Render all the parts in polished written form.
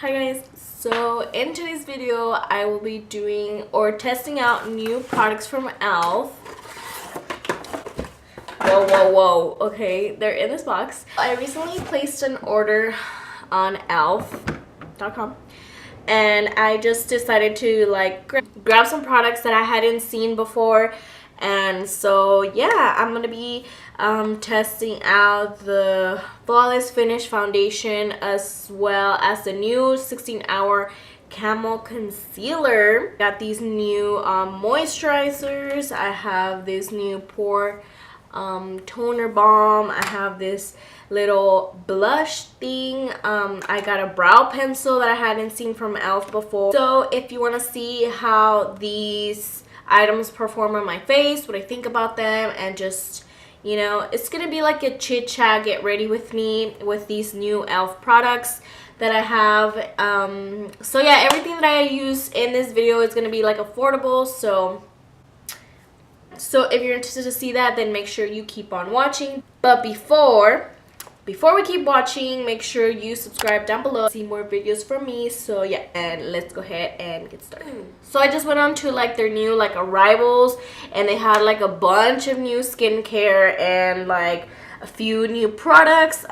Hi guys, so in today's video I will be doing or testing out new products from E.L.F. Whoa, okay, they're in this box. I recently placed an order on E.L.F.com and I just decided to like grab some products that I hadn't seen before. And so yeah, I'm gonna be testing out the Flawless Finish foundation as well as the new 16-hour Camo concealer. Got these new moisturizers. I have this new pore toner balm. I have this little blush thing. I got a brow pencil that I hadn't seen from E.L.F. before. So if you want to see how these items perform on my face, what I think about them, and just, you know, it's gonna be like a chit chat, get ready with me with these new E.L.F. products that I have. So yeah, everything that I use in this video is gonna be like affordable, so if you're interested to see that, then make sure you keep on watching. But before we keep watching, make sure you subscribe down below, see more videos from me. So yeah, and let's go ahead and get started. So I just went on to like their new like arrivals, and they had like a bunch of new skincare and like a few new products.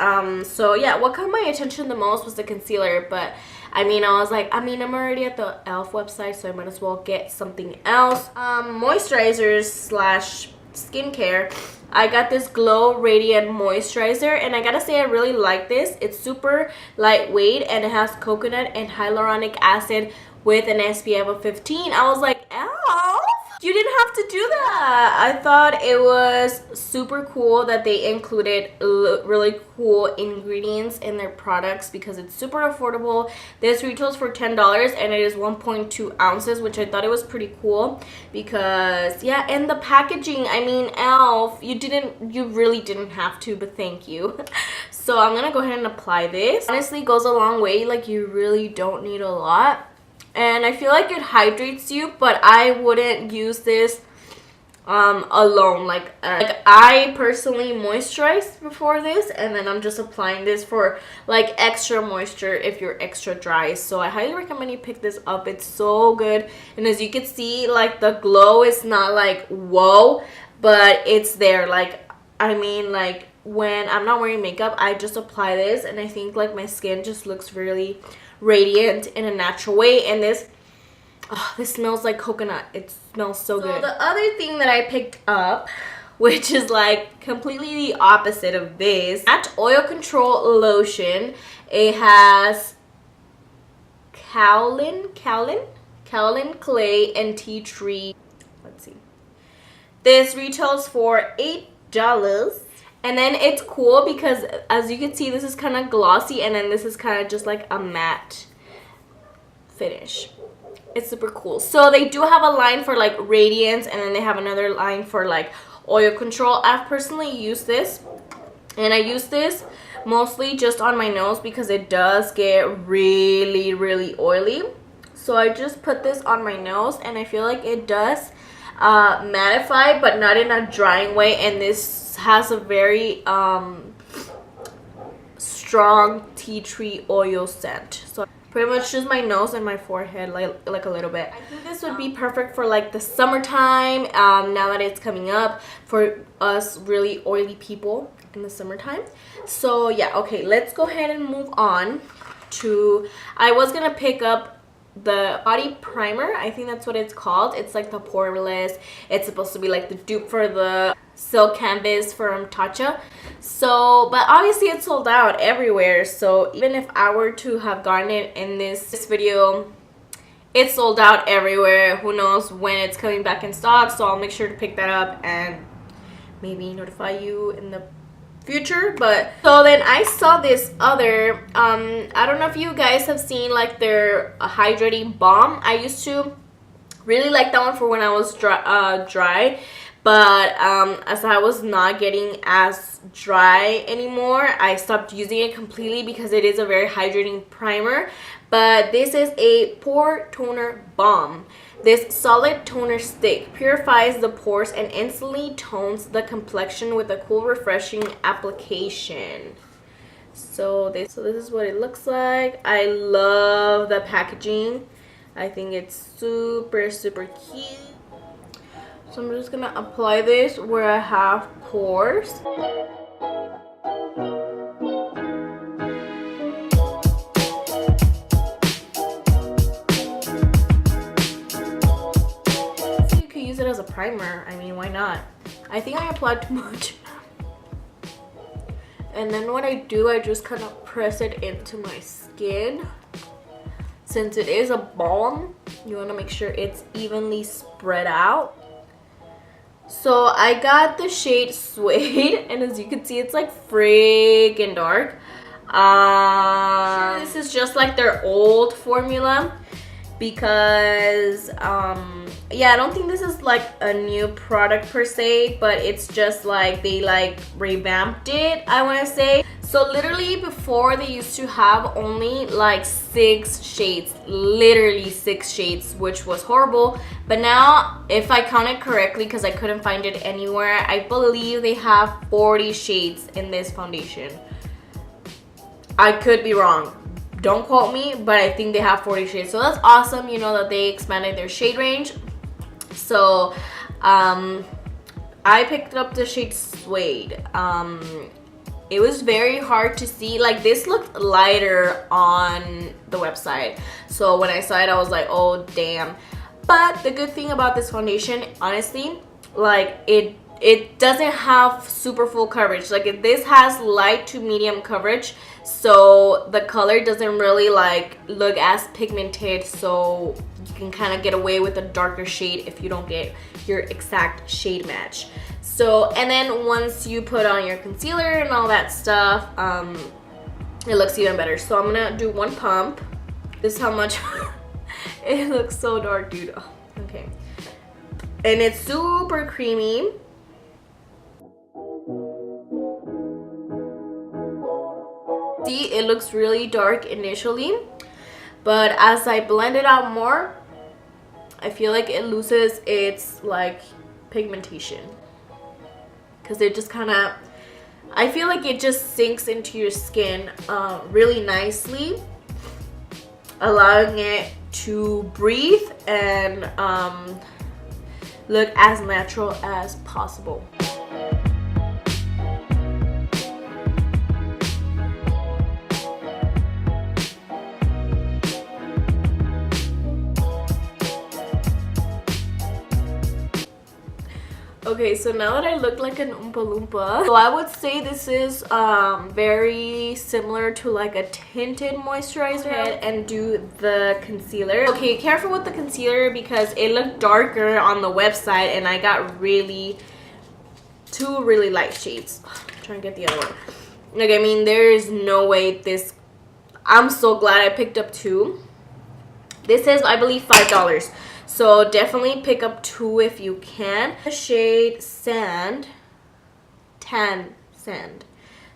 So yeah, what caught my attention the most was the concealer, but I mean, I was like, I'm already at the E.L.F. website, so I might as well get something else. Moisturizers slash skincare. I got this Glow Radiant Moisturizer, and I gotta say I really like this. It's super lightweight, and it has coconut and hyaluronic acid with an SPF of 15. I was like, E.L.F., you didn't have to do that. I thought it was super cool that they included really cool ingredients in their products because it's super affordable. This retails for $10 and it is 1.2 ounces, which I thought it was pretty cool because yeah, and the packaging, I mean, E.L.F., you really didn't have to, but thank you. So I'm gonna go ahead and apply this. Honestly, goes a long way. Like, you really don't need a lot. And I feel like it hydrates you, but I wouldn't use this alone. Like I personally moisturize before this, and then I'm just applying this for like extra moisture if you're extra dry. So I highly recommend you pick this up. It's so good, and as you can see, like the glow is not like whoa, but it's there. Like, I mean, like when I'm not wearing makeup, I just apply this, and I think like my skin just looks really radiant in a natural way. And this smells like coconut. It smells so good. The other thing that I picked up, which is like completely the opposite of this, Matte Oil Control Lotion. It has kaolin clay and tea tree. Let's see, this retails for $8. And then it's cool because, as you can see, this is kind of glossy, and then this is kind of just like a matte finish. It's super cool. So they do have a line for like radiance, and then they have another line for like oil control. I've personally used this, and I use this mostly just on my nose because it does get really, really oily. So I just put this on my nose, and I feel like it does mattify, but not in a drying way. And this has a very strong tea tree oil scent. So pretty much just my nose and my forehead, like a little bit. I think this would be perfect for like the summertime, now that it's coming up, for us really oily people in the summertime. So yeah, okay, let's go ahead and move on to, I was gonna pick up the body primer. I think that's what it's called. It's like the poreless. It's supposed to be like the dupe for the silk canvas from Tatcha. So, but obviously it's sold out everywhere. So even if I were to have gotten it in this video, it's sold out everywhere. Who knows when it's coming back in stock. So I'll make sure to pick that up and maybe notify you in the future. But so then I saw this other I don't know if you guys have seen like their hydrating balm. I used to really like that one for when I was dry, but as I was not getting as dry anymore, I stopped using it completely because it is a very hydrating primer. But this is a pore toner balm. This solid toner stick purifies the pores and instantly tones the complexion with a cool, refreshing application. So this is what it looks like. I love the packaging. I think it's super cute. So I'm just gonna apply this where I have pores. So you could use it as a primer. I mean, why not? I think I applied too much. And then what I do, I just kind of press it into my skin. Since it is a balm, you want to make sure it's evenly spread out. So I got the shade Suede, and as you can see, it's like freaking dark. This is just like their old formula, because yeah, I don't think this is like a new product per se, but it's just like they like revamped it, I want to say. So literally before, they used to have only like 6 shades, literally 6 shades, which was horrible. But now, if I counted correctly, because I couldn't find it anywhere, I believe they have 40 shades in this foundation. I could be wrong, don't quote me, but I think they have 40 shades. So that's awesome, you know, that they expanded their shade range. So I picked up the shade Suede. It was very hard to see. Like, this looked lighter on the website, so when I saw it, I was like, oh damn. But the good thing about this foundation, honestly, like it doesn't have super full coverage. Like, this has light to medium coverage, so the color doesn't really like look as pigmented, so you can kind of get away with a darker shade if you don't get your exact shade match. So, and then once you put on your concealer and all that stuff, it looks even better. So I'm gonna do 1 pump. This is how much it looks so dark, dude. Oh, okay, and it's super creamy. See, it looks really dark initially, but as I blend it out more, I feel like it loses its like pigmentation, because it just kind of, I feel like it just sinks into your skin really nicely, allowing it to breathe and look as natural as possible. Okay, so now that I look like an Oompa Loompa, so I would say this is very similar to like a tinted moisturizer, and do the concealer. Okay, careful with the concealer because it looked darker on the website, and I got two really light shades. I'm trying to get the other one. Like, I mean, there is no way this, I'm so glad I picked up 2. This is, I believe, $5. So definitely pick up 2 if you can. The shade Sand, Tan Sand.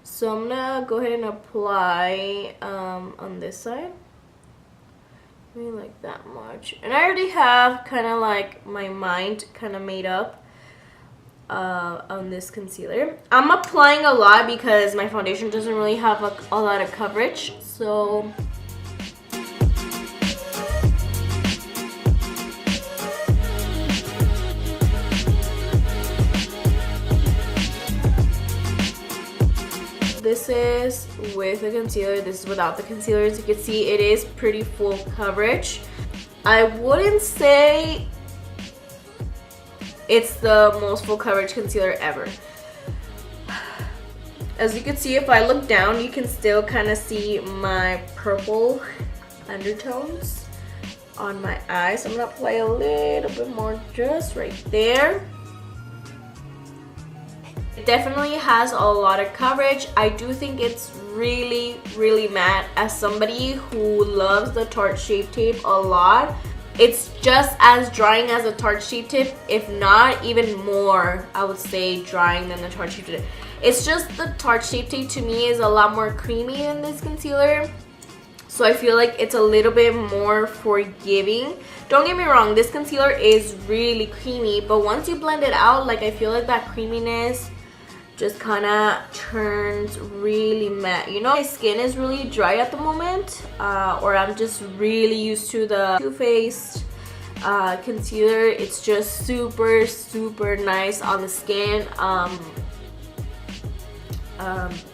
So I'm gonna go ahead and apply on this side. Maybe like that much. And I already have kind of like my mind kind of made up on this concealer. I'm applying a lot because my foundation doesn't really have a lot of coverage. So this is with the concealer, this is without the concealer. As you can see, it is pretty full coverage. I wouldn't say it's the most full coverage concealer ever. As you can see, if I look down, you can still kind of see my purple undertones on my eyes. I'm gonna apply a little bit more just right there. It definitely has a lot of coverage. I do think it's really matte. As somebody who loves the Tarte Shape Tape a lot, it's just as drying as a Tarte Shape Tape, if not even more, I would say, drying than the Tarte Shape Tape. It's just the Tarte Shape Tape to me is a lot more creamy than this concealer, so I feel like it's a little bit more forgiving. Don't get me wrong, this concealer is really creamy, but once you blend it out, like, I feel like that creaminess just kind of turns really matte. You know, my skin is really dry at the moment, or I'm just really used to the Too Faced concealer. It's just super nice on the skin.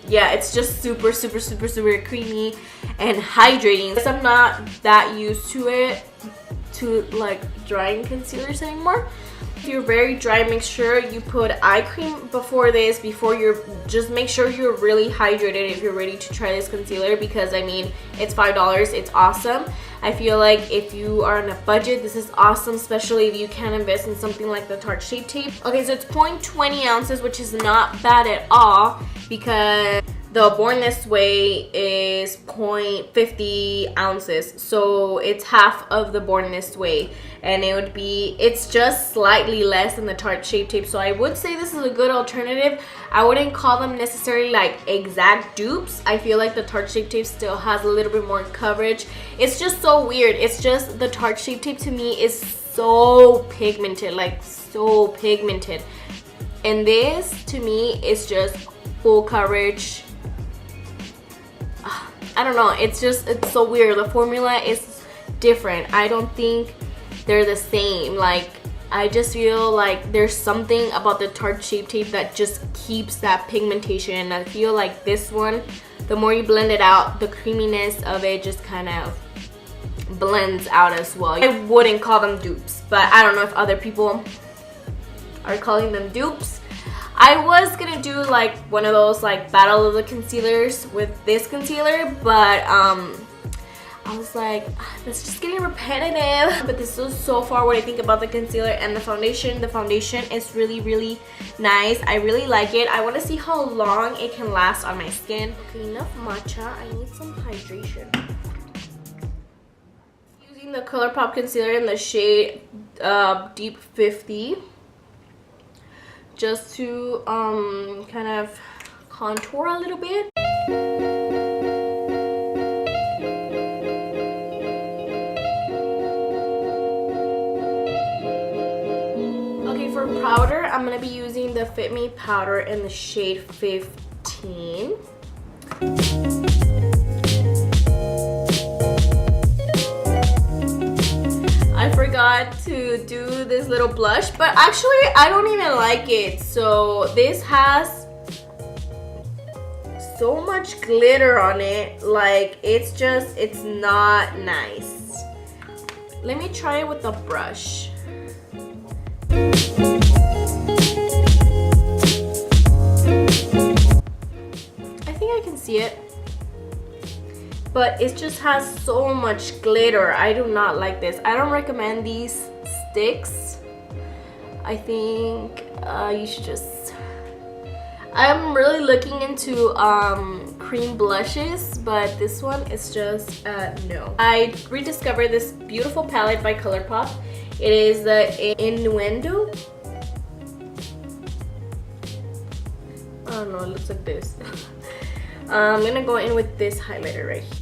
Yeah, it's just super creamy and hydrating. Because I'm not that used to it, to like drying concealers anymore. If you're very dry, make sure you put eye cream before this, just make sure you're really hydrated if you're ready to try this concealer, because I mean, it's $5, it's awesome. I feel like if you are on a budget, this is awesome, especially if you can invest in something like the Tarte Shape Tape. Okay, so it's 0.20 ounces, which is not bad at all, because the Born This Way is 0.50 ounces, so it's half of the Born This Way, and it's just slightly less than the Tarte Shape Tape. So I would say this is a good alternative. I wouldn't call them necessarily like exact dupes. I feel like the Tarte Shape Tape still has a little bit more coverage. It's just so weird. It's just the Tarte Shape Tape to me is so pigmented, like so pigmented, and this to me is just full coverage. I don't know, it's so weird. The formula is different. I don't think they're the same. Like, I just feel like there's something about the Tarte Shape Tape that just keeps that pigmentation, and I feel like this one, the more you blend it out, the creaminess of it just kind of blends out as well. I wouldn't call them dupes, but I don't know if other people are calling them dupes. I was gonna do like one of those like battle of the concealers with this concealer, but I was like, that's just getting repetitive. But this is so far what I think about the concealer and the foundation. The foundation is really nice. I really like it. I want to see how long it can last on my skin. Okay, enough matcha. I need some hydration. Using the ColourPop concealer in the shade Deep 50. Just to kind of contour a little bit. Okay, for powder, I'm going to be using the Fit Me powder in the shade 15. I forgot to do this little blush, but actually I don't even like it. So this has so much glitter on it, like it's not nice. Let me try it with a brush. I think I can see it, but it just has so much glitter. I do not like this. I don't recommend these sticks. I think you should just... I'm really looking into cream blushes, but this one is just no. I rediscovered this beautiful palette by ColourPop. It is the Innuendo. I don't know, it looks like this. I'm gonna go in with this highlighter right here.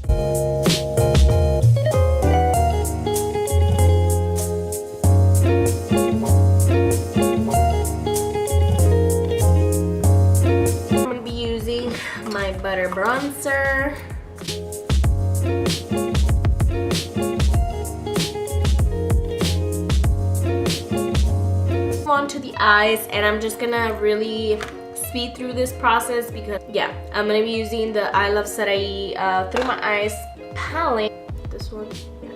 I'm gonna be using my butter bronzer. On to the eyes, and I'm just gonna really speed through this process because yeah, I'm gonna be using the E.L.F Sarai Through My Eyes palette. This one, yeah.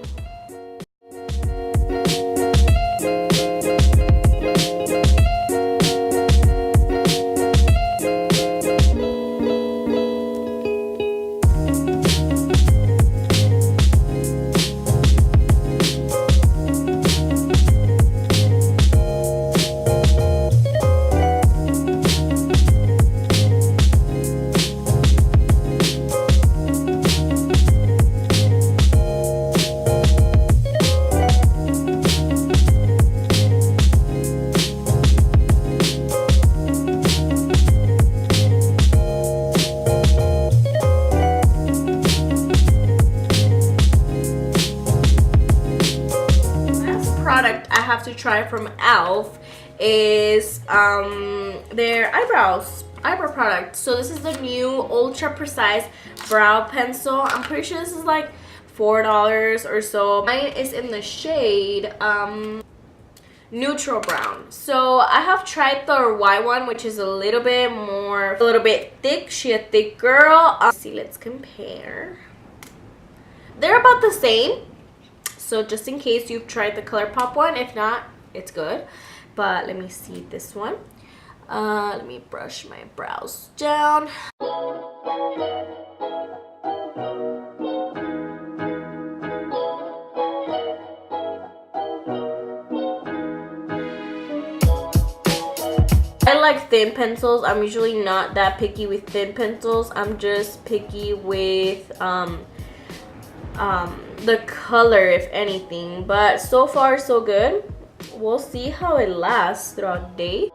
To try from E.L.F is their eyebrows eyebrow product. So this is the new Ultra Precise Brow Pencil. I'm pretty sure this is like $4 or so. Mine is in the shade neutral brown. So I have tried the white one, which is a little bit thick. She a thick girl. Let's see, let's compare. They're about the same. So just in case you've tried the ColourPop one, if not, it's good. But let me see this one. Let me brush my brows down. I like thin pencils. I'm usually not that picky with thin pencils. I'm just picky with the color, if anything. But so far so good. We'll see how it lasts throughout the day.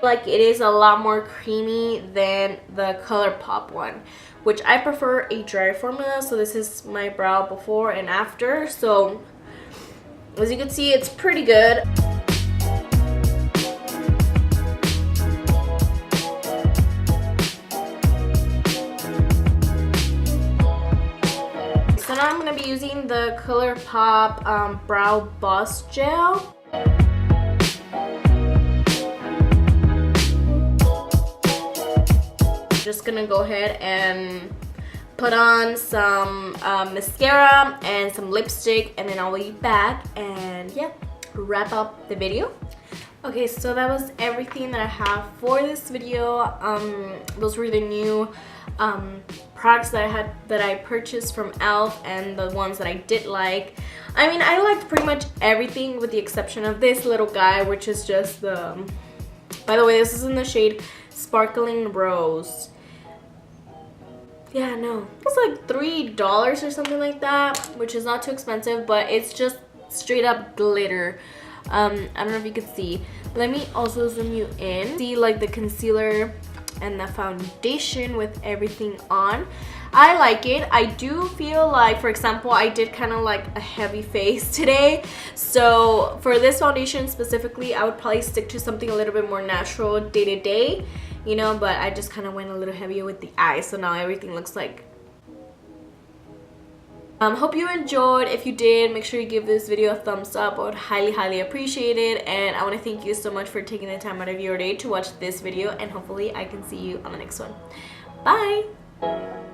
Like it is a lot more creamy than the ColourPop one, which I prefer a dry formula. So this is my brow before and after. So as you can see, it's pretty good. So now I'm going to be using the ColourPop Brow Boss Gel. Just gonna go ahead and put on some mascara and some lipstick, and then I'll be back and yeah, wrap up the video. Okay, so that was everything that I have for this video. Those were the new products that I purchased from E.L.F. and the ones that I did like. I mean, I liked pretty much everything with the exception of this little guy, which is just the, by the way, this is in the shade Sparkling Rose. Yeah, no, it's like $3 or something like that, which is not too expensive, but it's just straight up glitter. I don't know if you can see. Let me also zoom you in. See like the concealer and the foundation with everything on. I like it. I do feel like, for example, I did kind of like a heavy face today. So for this foundation specifically, I would probably stick to something a little bit more natural day to day. You know, but I just kind of went a little heavier with the eyes, so now everything looks like. Hope you enjoyed. If you did, make sure you give this video a thumbs up. I would highly appreciate it, and I want to thank you so much for taking the time out of your day to watch this video, and hopefully I can see you on the next one. Bye.